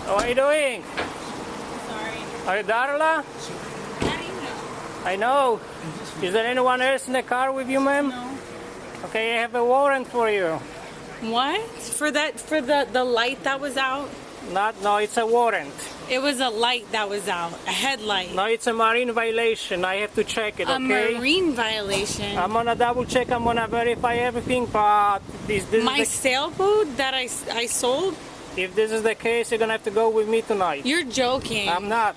How are you doing? Sorry. Are you Darla? How do you know? I know. Is there anyone else in the car with you, ma'am? No. Okay, I have a warrant for you. What? For the light that was out? No, it's a warrant. It was a light that was out, a headlight. No, it's a marine violation. I have to check it, okay? A marine violation. I'm gonna double check. I'm gonna verify everything, but this My is sailboat that I sold? if this is the case, you're gonna have to go with me tonight. You're joking. I'm not.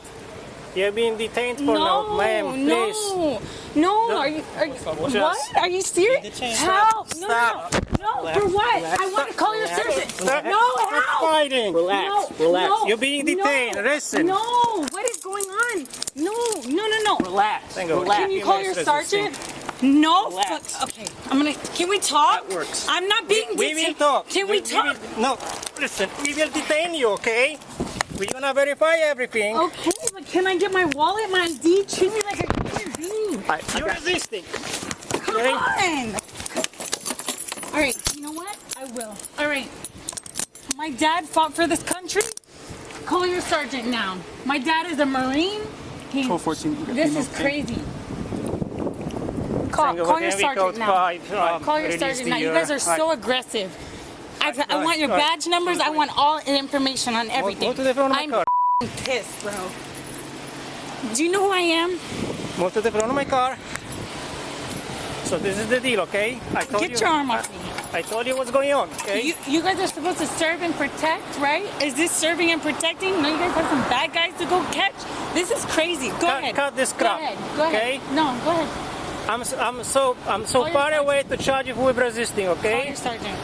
You're being detained for now, ma'am. Please. No. No. Are you Just- what? Are you serious? Help! Stop. No, for what? I want to call your sergeant. Stop. No, Stop help! fighting. No, Relax. no, You're being detained. No, Listen. No, what is going on? No. Relax. Thank you. Can you call your sergeant? No. Relax. Okay. Can we talk? That works. I'm not being We will detained. talk. Can we talk? No, listen. We will detain you, okay? We're gonna verify everything. Okay, but can I get my wallet, my ID? Treat me like a human being. You're resisting. Come Okay. on. All right, you know what? I will. All right. My dad fought for this country. Call your sergeant now. My dad is a Marine. Control 14. This is crazy. Call your sergeant now. Call your sergeant now. You guys are so aggressive. I want your badge numbers. I want all information on everything. Go to the front of my I'm car. pissed, bro. Do you know who I am? Move to the front of my car. So this is the deal, okay? Get your arm off me. I told you what's going on, okay? You guys are supposed to serve and protect, right? Is this serving and protecting? No, you guys have some bad guys to go catch? This is crazy. Go ahead. Cut this crap. Go okay? ahead. No, go ahead. I'm so far away to charge you with resisting, Call okay? your sergeant.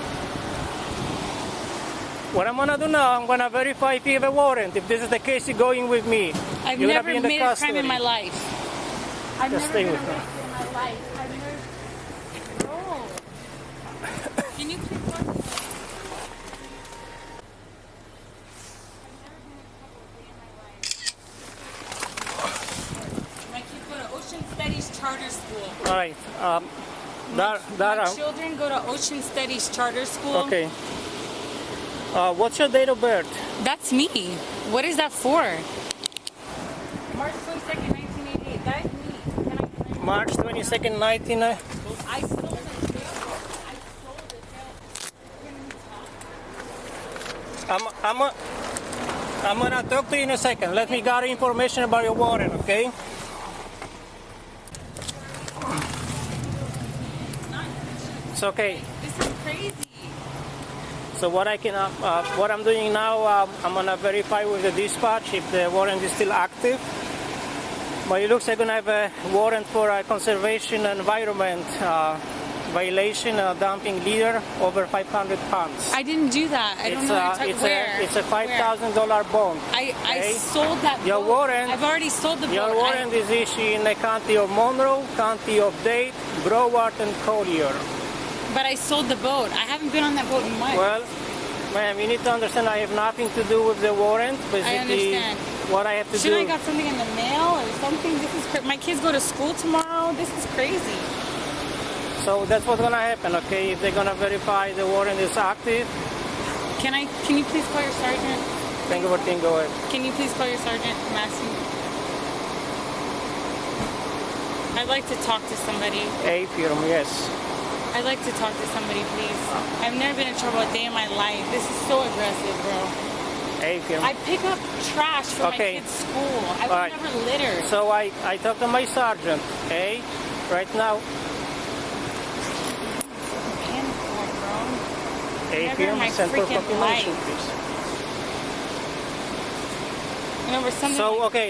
What I'm gonna do now, I'm gonna verify if you have a warrant. If this is the case, you're going with me. I've You're gonna never be in the made a crime in custody. my life. I've Just never stay been with me. arrested in my life. I've never... No. Can you please watch this? My kids go to Ocean Studies Charter School. All right. My children go to Ocean Studies Charter School. Okay. What's your date of birth? That's me. What is that for? March 22nd, 1988. That is me. Can I March 22nd, 19... I sold the tail. I sold the tail. I'm gonna talk to you in a second. Let me gather information about your warrant, okay? It's okay. This is crazy. So what I'm doing now, I'm gonna verify with the dispatch if the warrant is still active. But it looks like I'm gonna have a warrant for a conservation environment violation, dumping litter over 500 pounds. I didn't do that. I don't know where. It's a $5,000 bond. I sold that Your boat. warrant. I've already sold the boat. Your warrant is issued in the county of Monroe, county of Dade, Broward, and Collier. But I sold the boat. I haven't been on that boat in months. Well, ma'am, you need to understand I have nothing to do with the warrant. Basically, understand. what I have to Should do. I got something in the mail or something? This is my kids go to school tomorrow. This is crazy. So that's what's gonna happen, okay? If they're gonna verify the warrant is active. Can you please call your sergeant? Thank you for taking go ahead. Can you please call your sergeant? I'm asking. I'd like to talk to somebody. A firm, yes. I'd like to talk to somebody, please. I've never been in trouble a day in my life. This is so aggressive, bro. A firm. I pick up trash for my kids' school. I would never litter. So I talked to my sergeant, okay? Right now. A firm, send for confirmation, please.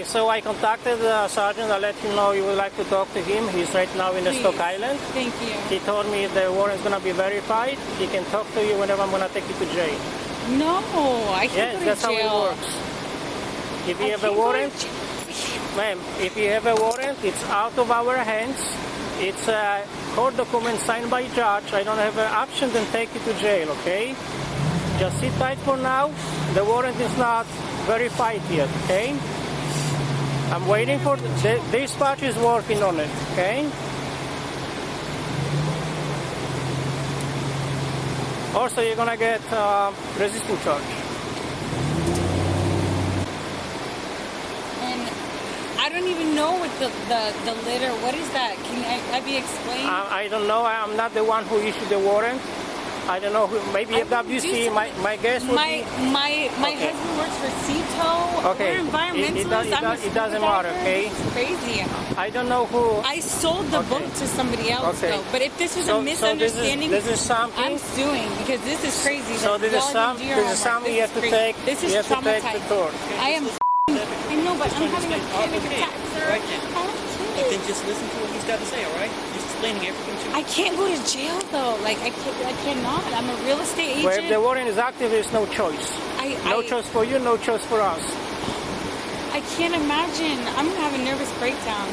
So I contacted the sergeant. I let him know you would like to talk to him. He's right now in the Stock Island. Thank you. He told me the warrant is going to be verified. He can talk to you whenever I'm going to take you to jail. No, I can't go to Yes, that's jail. how it works. If you have a warrant, ma'am, if you have a warrant, it's out of our hands. It's a court document signed by judge. I don't have an option to take you to jail, okay? Just sit tight for now. The warrant is not verified yet, okay? I'm waiting for the dispatch is working on it, okay? Also, you're gonna get resisting charge. I don't even know what the lid or what is that? Can I be explained? I don't know. I'm not the one who issued the warrant. I don't know who. Maybe FWC. My guess would be. My Okay. husband works for CETO. Okay. We're environmentalists. It doesn't matter. Okay. It's crazy. I don't know who. I sold the boat to somebody else Okay. though. But if this was So a misunderstanding, this is something. I'm suing because this is crazy. So that this is y'all didn't do your something homework. you have to This is take. crazy. This is You have to take to traumatized. court. I am. I know, but I'm having a panic attack, sir. Right then. I don't care. Then just listen to what he's got to say, all right? He's explaining everything to you. I can't go to jail though. Like I cannot. I'm a real estate agent. Well, if the warrant is active, there's no choice. No choice for you, no choice for us. I can't imagine. I'm gonna have a nervous breakdown.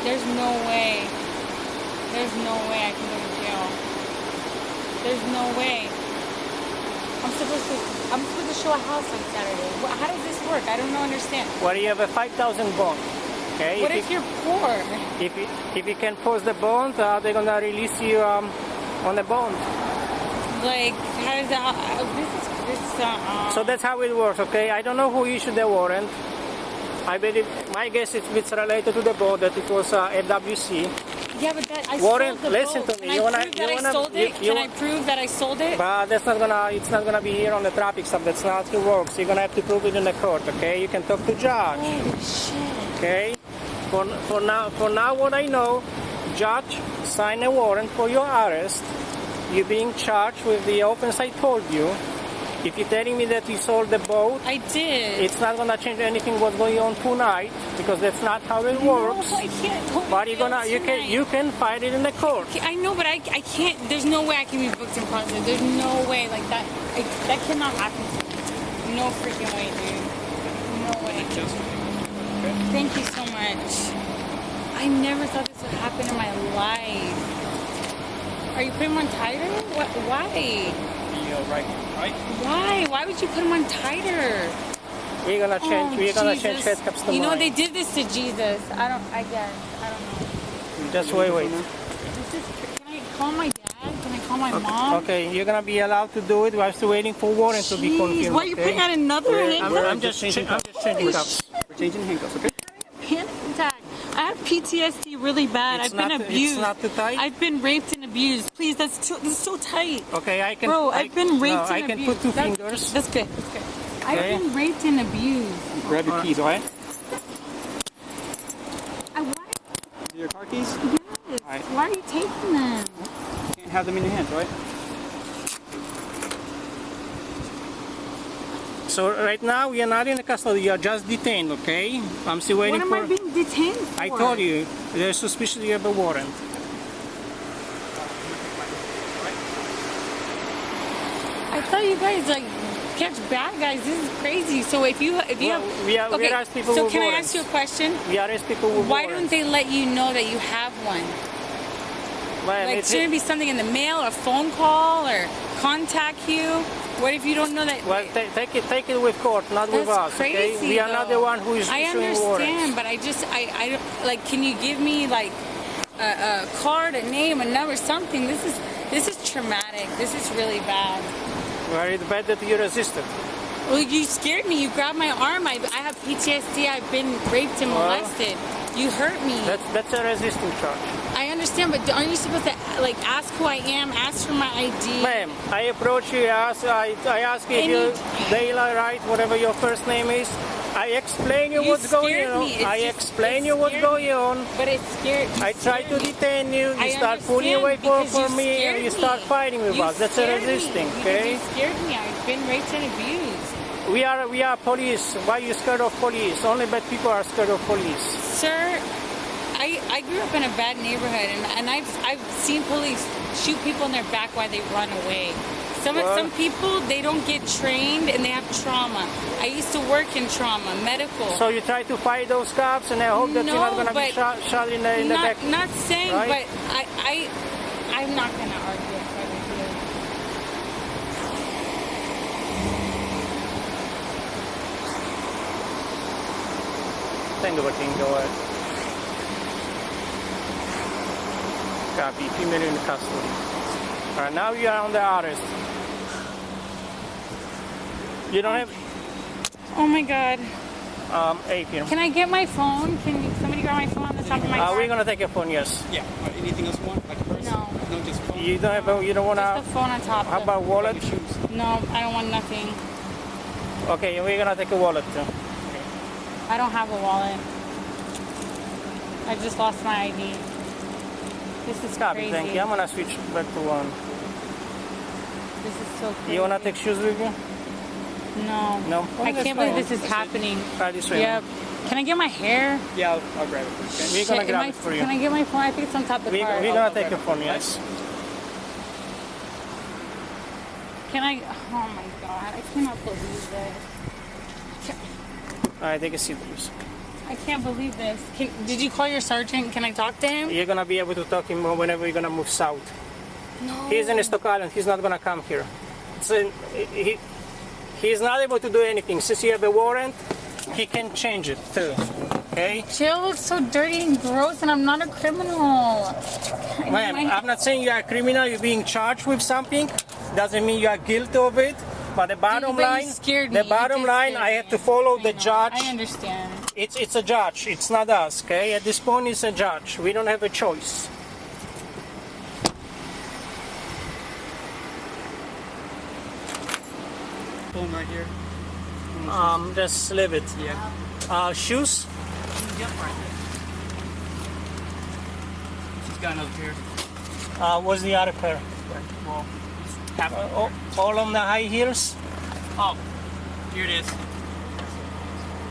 There's no way. There's no way I can go to jail. There's no way. I'm supposed to show a house on Saturday. How does this work? I don't understand. Well, you have a 5,000 bond. Okay. What if you're poor? If you can post the bond, they're gonna release you on the bond. Like, how does that? So that's how it works. Okay. I don't know who issued the warrant. I believe my guess is it's related to the bond that it was FWC. Yeah, but that I Warrant, sold the listen boat. to me. Can You I wanna- prove that you I wanna- sold you- it? you Can I wa- prove that I sold it? But that's not gonna. It's not gonna be here on the traffic stop. That's not how it works. You're gonna have to prove it in the court. Okay. You can talk to judge. Holy shit. Okay. For now, what I know, judge signed a warrant for your arrest. You're being charged with the offense I told you. If you're telling me that you sold the boat, I did. it's not gonna change anything what's going on tonight because that's not how it works. No, I can't go to But you're jail gonna tonight. you can fight it in the court. I know, but I can't. There's no way I can be booked in process. There's no way like that. That cannot happen. No freaking way, dude. No way. Thank you so much. I never thought this would happen in my life. Are you putting him on tighter? What? Why? Right. Why? Why would you put him on tighter? We're gonna change. We're gonna change Jesus. head caps tomorrow. You know they did this to Jesus. I guess. I don't know. Just wait. Can I call my dad? Can I call my mom? Okay, you're gonna be allowed to do it. We're still waiting for warrant to be Jeez, confirmed. why are you okay? putting out another handcuff? I'm just changing cups. We're changing handcuffs, okay? Panic attack. I have PTSD really bad. It's I've been not- abused. it's not too tight? I've been raped and abused. Please, this is so tight. Okay, I can. Bro, I've been raped no, and I can abused. put two That's- fingers. That's good. That's good. Okay. I've been raped and abused. Grab your keys, all right? Why? Your car keys? Yes. Alright. Why are you taking them? You can't have them in your hands, all right? So right now we are not in custody. You are just detained. Okay. I'm still waiting What am for. I being detained for? I told you. There's suspicion you have a warrant. I thought you guys like catch bad guys. This is crazy. So if you have we arrest people so with can I warrants. ask you a question? We arrest people with Why warrants. don't they let you know that you have one? Well, Like, it's- shouldn't it be something in the mail or a phone call or contact you? What if you don't know that? Well, take it with court, not with That's us. crazy. Okay? We are not the though. one who is I issuing understand, warrants. but I don't like. Can you give me like a card, a name, a number, something? This is traumatic. This is really bad. Well, it's bad that you resisted. Well, you scared me. You grabbed my arm. I have PTSD. I've been raped and Well, molested. You hurt me. That's a resisting charge. I understand, but aren't you supposed to like ask who I am, ask for my ID? Ma'am, I approach you, I ask you if you're Dayla, right? Whatever your first name is. I explain you You what's going scared on. me. It's I just- explain it you what's scared going on. But it's scared. I try to detain you. You I start pulling away understand for because me, you and you scared start me. fighting with You us. That's a scared me resisting, because okay? You scared me. I've been raped and abused. We are police. Why are you scared of police? Only bad people are scared of police. Sir, I grew up in a bad neighborhood, and I've seen police shoot people in their back while they run away. Some people, they don't get trained and they have trauma. I used to work in trauma, medical. So you try to fight those cops, and I hope that you're not going to be shot in the back. Not saying, right? but I'm not going to argue in front of you. Tengo batingo. Copy. Female in custody. All right, now you are on the arrest. You don't have. Oh my God. 8 here. Can I get my phone? Can somebody grab my phone on the top of my car? We're gonna take your phone, yes. Yeah. Anything else you want? Like a purse? No. No, just phone. You don't wanna. Just the phone on top. How about wallet? Your shoes. No, I don't want nothing. Okay, we're gonna take a wallet too. I don't have a wallet. I just lost my ID. This is Copy, crazy. thank you. I'm gonna switch back to one. This is so crazy. You wanna take shoes with you? No. No? I Okay, can't that's believe fine. this is happening. Try this way. Yep. Can I get my hair? Yeah, I'll grab it for you. Okay? We're gonna Shit, grab am it for you. Can I get my phone? I think it's on top of the car. We're gonna take your phone, yes. Can I? Oh my god! I cannot believe this. Alright, take a seat, please. I can't believe this. Did you call your sergeant? Can I talk to him? You're gonna be able to talk to him whenever you're gonna move south. No. He's in Stock Island. He's not gonna come here. He's not able to do anything. Since you have a warrant, he can change it too. Okay? Jail looks so dirty and gross, and I'm not a criminal. Ma'am, I'm not saying you are a criminal. You're being charged with something. Doesn't mean you are guilty of it. But the bottom But you line, scared me. the You bottom did line, scare I me. have to follow the know. judge. I understand. It's a judge. It's not us. Okay? At this point, it's a judge. We don't have a choice. Phone right here. Just leave it. Yeah. Shoes. Yep, right there. She's got another pair. What's the other pair? Well, half. All on the high heels. Oh, here it is.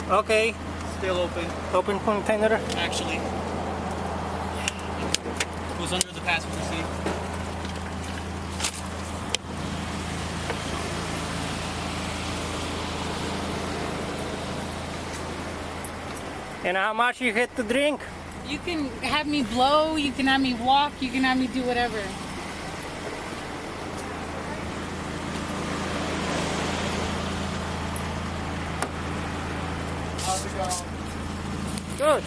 Okay. Still open. Open container. Actually, goes under the passenger seat. And how much you had to drink? You can have me blow. You can have me walk. You can have me do whatever. How's it going? Good.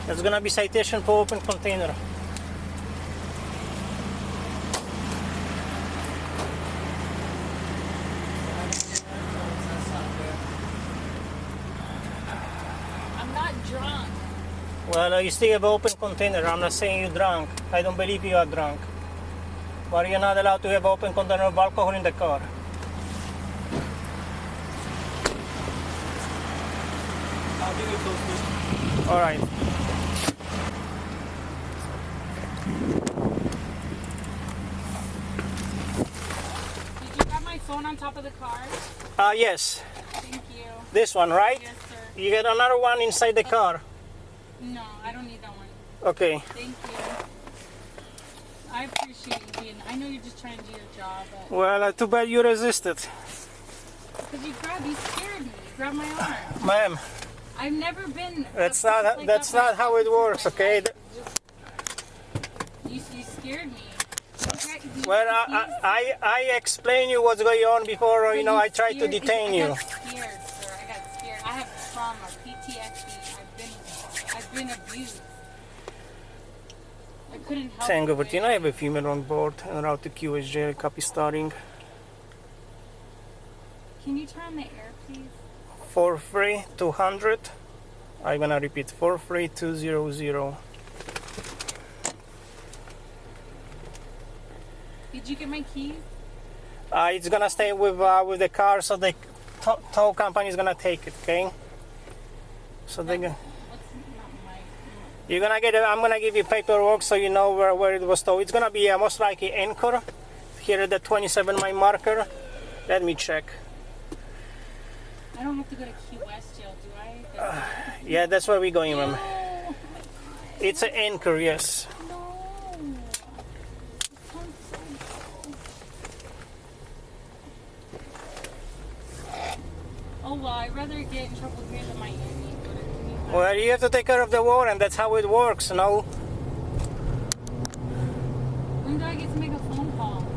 There's gonna be citation for open container. I'm not drunk. Well, you still have open container. I'm not saying you're drunk. I don't believe you are drunk. But you're not allowed to have open container of alcohol in the car. I'll give you a close. All right. Did you grab my phone on top of the car? Yes. Thank you. This one, right? Yes, sir. You get another one inside the car. No, I don't need that one. Okay. Thank you. I appreciate you being. I know you're just trying to do your job, but Well, too bad you resisted. because you scared me. You grabbed my arm. Ma'am, I've never been. that's approached not like that's that not how it works, okay? You scared me. Okay, you Well, got the keys? I explain you what's going on before, But I tried to scared- detain I you. got scared, sir. I got scared. I have trauma, PTSD. I've been abused. I couldn't help Tango it. 14, I have a female on board en route to QSJ, copy starting. Can you turn on the air, please? 43200. I'm gonna repeat 43200. Did you get my keys? It's gonna stay with the car, so the tow company is gonna take it, okay? So they go. What's not my? You're gonna get. I'm gonna give you paperwork so you know where it was towed. It's gonna be most likely Anchor. Here at the 27-mile marker. Let me check. I don't have to go to Key West jail, do I? Yeah, that's where we're going, ma'am. No. Oh my God. It's an Anchor, yes. No. This sounds so gross. Oh well, I'd rather get in trouble here than Miami. But Well, you have to take care of the warrant. That's how it works, no? when do I get to make a phone call?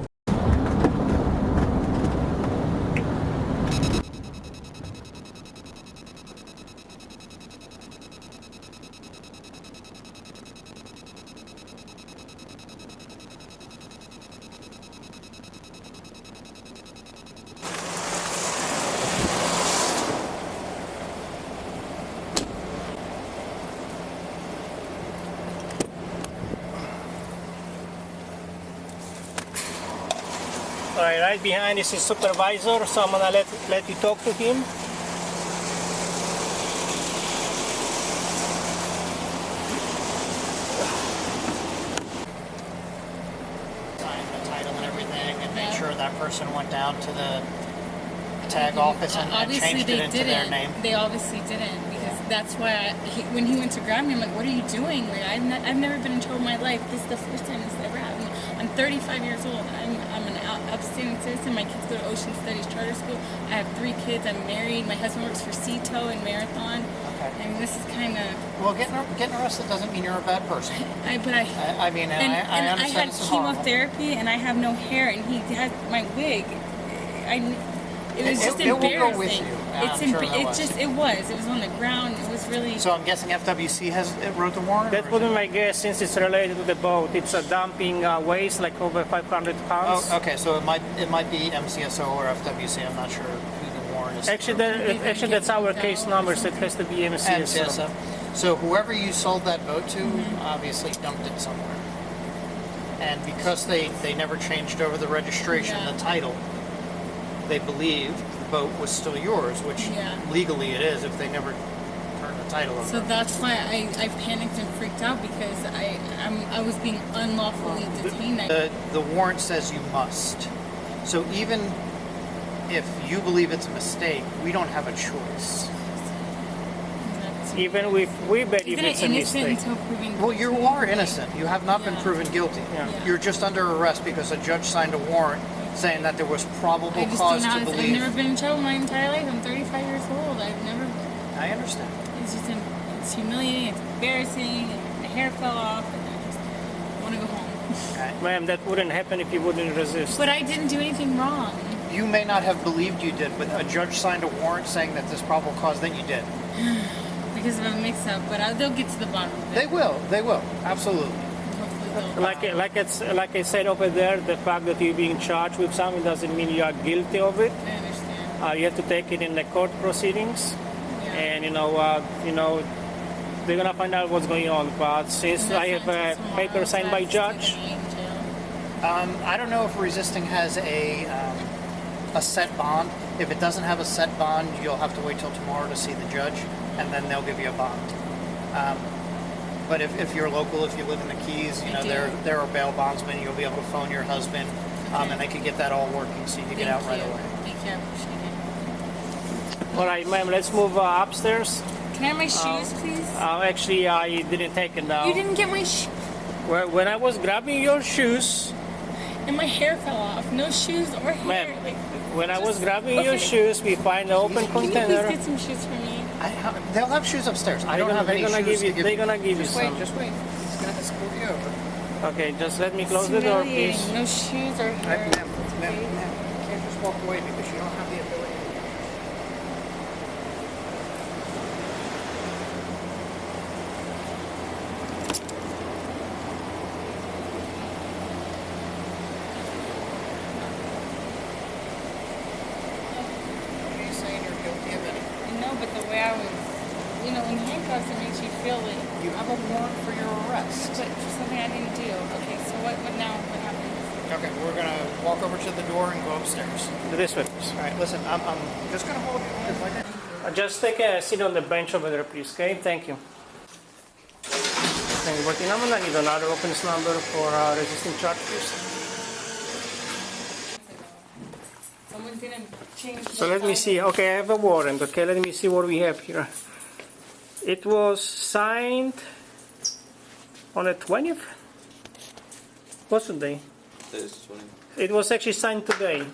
All right, right behind is his supervisor, so I'm gonna let you talk to him. Sign the title and everything, and make sure that person went down to the tag office and changed it into their name. They obviously didn't, because that's why when he went to grab me, I'm like, "What are you doing? Like, I've never been in trouble in my life. This is the first time this ever happened. I'm 35 years old. I'm an upstanding citizen. My kids go to Ocean Studies Charter School. I have 3 kids. I'm married. My husband works for CTO and Marathon. Okay. And this is kind of... Well, getting arrested doesn't mean you're a bad person. I mean, I understand I had this is horrible. chemotherapy, and I have no hair, and he had my wig. It was just It will embarrassing. go with you. I'm sure that was. It was on the ground. It was really... So I'm guessing FWC wrote the warrant? That would be my guess, since it's related to the boat. It's a dumping waste, like over 500 pounds. Oh, okay, so it might be MCSO or FWC. I'm not sure who the warrant is. Actually, that's our case number, so it has to be MCSO. MCSO. So whoever you sold that boat to obviously dumped it somewhere. And because they never changed over the registration, the title, they believed the boat was still yours, which legally it is if they never turned the title over. So that's why I panicked and freaked out, because I was being unlawfully detained. The warrant says you must. So even if you believe it's a mistake, we don't have a choice. Even if we believe it's a mistake. Well, you are innocent. You have not been proven guilty. You're just under arrest because a judge signed a warrant saying that there was probable cause to believe. I've never been in trouble my entire life. I'm 35 years old. I understand. It's humiliating. It's embarrassing. My hair fell off, and I just want to go home. Okay. Ma'am, that wouldn't happen if you wouldn't resist. But I didn't do anything wrong. You may not have believed you did, but a judge signed a warrant saying that there's probable cause that you did. Because of a mix-up, but they'll get to the bottom of it. They will, absolutely. Like I said over there, the fact that you're being charged with something doesn't mean you are guilty of it. I understand. You have to take it in the court proceedings, and they're gonna find out what's going on. But since I have a paper signed by judge, I don't know if resisting has a set bond. If it doesn't have a set bond, you'll have to wait till tomorrow to see the judge, and then they'll give you a bond. But if you're local, if you live in the Keys, there are bail bondsmen. You'll be able to phone your husband, and they can get that all working so you can get out right away. Thank you, I appreciate it. all right, ma'am, let's move upstairs. Can I have my shoes, please? Actually, I didn't take it down. You didn't get my shoes. When I was grabbing your shoes, And my hair fell off. No shoes or hair. ma'am, when I was grabbing your shoes, we find the open Can you container. please get some shoes for me? They'll have shoes upstairs. I don't have any shoes to give you. They're gonna give you Just some. wait. He's gonna escort you over. Okay, just let me close It's the door, humiliating. please. No shoes or hair. Ma'am, you can't just walk away because you don't have the ability to. Are you saying you're guilty of anything? No, but the way I was, in handcuffs, it makes you feel it. You have a warrant for your arrest. But for something I didn't do. Okay, so what now? What happens? Okay, we're gonna walk over to the door and go upstairs. This way, please. All right, listen, I'm just gonna hold you because like Just take a seat on the bench over there, please, okay? Thank you. Thank you. But I'm gonna need another offense number for resisting charge, please. Someone didn't change. So let me see. Okay, I have a warrant. Okay, let me see what we have here. It was signed on the 20th? What's the day? Today's 20. It was actually signed today.